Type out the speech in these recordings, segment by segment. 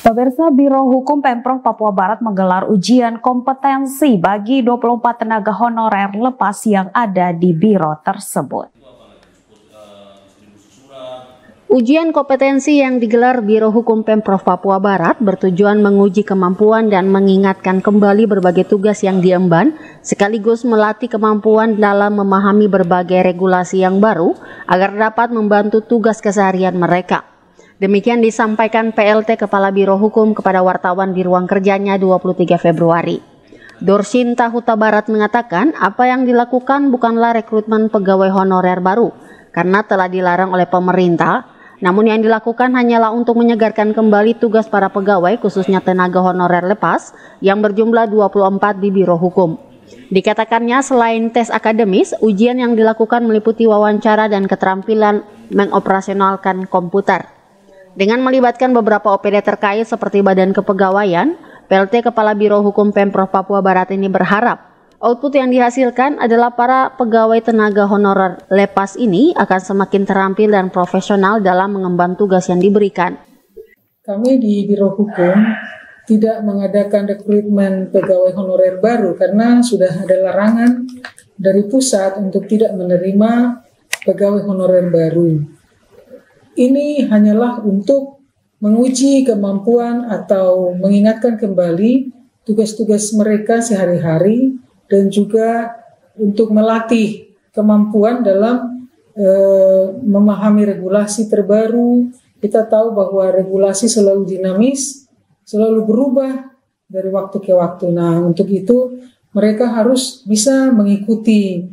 Pemirsa, Biro Hukum Pemprov Papua Barat menggelar ujian kompetensi bagi 24 tenaga honorer lepas yang ada di biro tersebut. Ujian kompetensi yang digelar Biro Hukum Pemprov Papua Barat bertujuan menguji kemampuan dan mengingatkan kembali berbagai tugas yang diemban, sekaligus melatih kemampuan dalam memahami berbagai regulasi yang baru agar dapat membantu tugas keseharian mereka. Demikian disampaikan PLT Kepala Biro Hukum kepada wartawan di ruang kerjanya 23 Februari. Dorsinta Huta Barat mengatakan apa yang dilakukan bukanlah rekrutmen pegawai honorer baru karena telah dilarang oleh pemerintah, namun yang dilakukan hanyalah untuk menyegarkan kembali tugas para pegawai khususnya tenaga honorer lepas yang berjumlah 24 di Biro Hukum. Dikatakannya selain tes akademis, ujian yang dilakukan meliputi wawancara dan keterampilan mengoperasionalkan komputer. Dengan melibatkan beberapa OPD terkait seperti Badan Kepegawaian, PLT Kepala Biro Hukum Pemprov Papua Barat ini berharap output yang dihasilkan adalah para pegawai tenaga honorer lepas ini akan semakin terampil dan profesional dalam mengemban tugas yang diberikan. Kami di Biro Hukum tidak mengadakan rekrutmen pegawai honorer baru karena sudah ada larangan dari pusat untuk tidak menerima pegawai honorer baru. Ini hanyalah untuk menguji kemampuan atau mengingatkan kembali tugas-tugas mereka sehari-hari dan juga untuk melatih kemampuan dalam memahami regulasi terbaru. Kita tahu bahwa regulasi selalu dinamis, selalu berubah dari waktu ke waktu. Nah, untuk itu mereka harus bisa mengikuti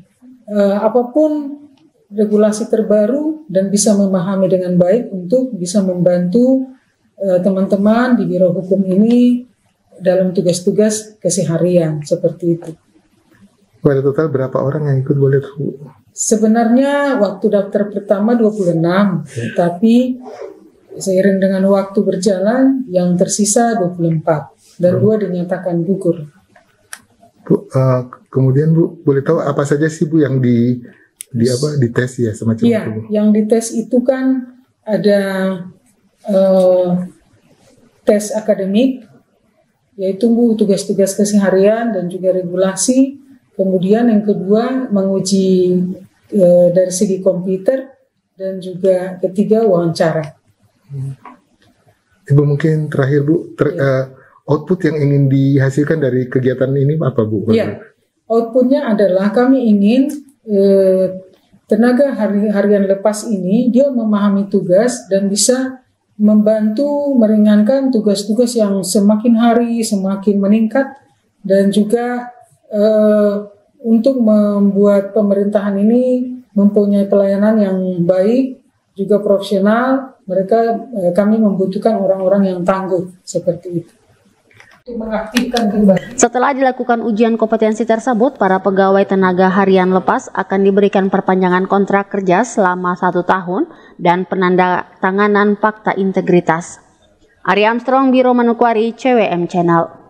apapun regulasi terbaru dan bisa memahami dengan baik untuk bisa membantu teman-teman di Biro Hukum ini dalam tugas-tugas keseharian seperti itu. Pada total berapa orang yang ikut boleh tahu? Sebenarnya waktu daftar pertama 26, tapi seiring dengan waktu berjalan yang tersisa 24 dan 2 dinyatakan gugur. Bu, kemudian Bu, boleh tahu apa saja sih Bu yang dites ya semacam itu? Iya, yang dites itu kan ada tes akademik, yaitu tugas-tugas keseharian dan juga regulasi. Kemudian yang kedua menguji dari segi komputer dan juga ketiga wawancara. Ibu mungkin terakhir Bu, output yang ingin dihasilkan dari kegiatan ini apa Bu? Iya, outputnya adalah kami ingin tenaga harian lepas ini dia memahami tugas dan bisa membantu meringankan tugas-tugas yang semakin hari semakin meningkat dan juga untuk membuat pemerintahan ini mempunyai pelayanan yang baik juga profesional. Kami membutuhkan orang-orang yang tangguh seperti itu. Setelah dilakukan ujian kompetensi tersebut, para pegawai tenaga harian lepas akan diberikan perpanjangan kontrak kerja selama 1 tahun dan penandatanganan fakta integritas. Ari Armstrong, Biro Manokwari, CWM Channel.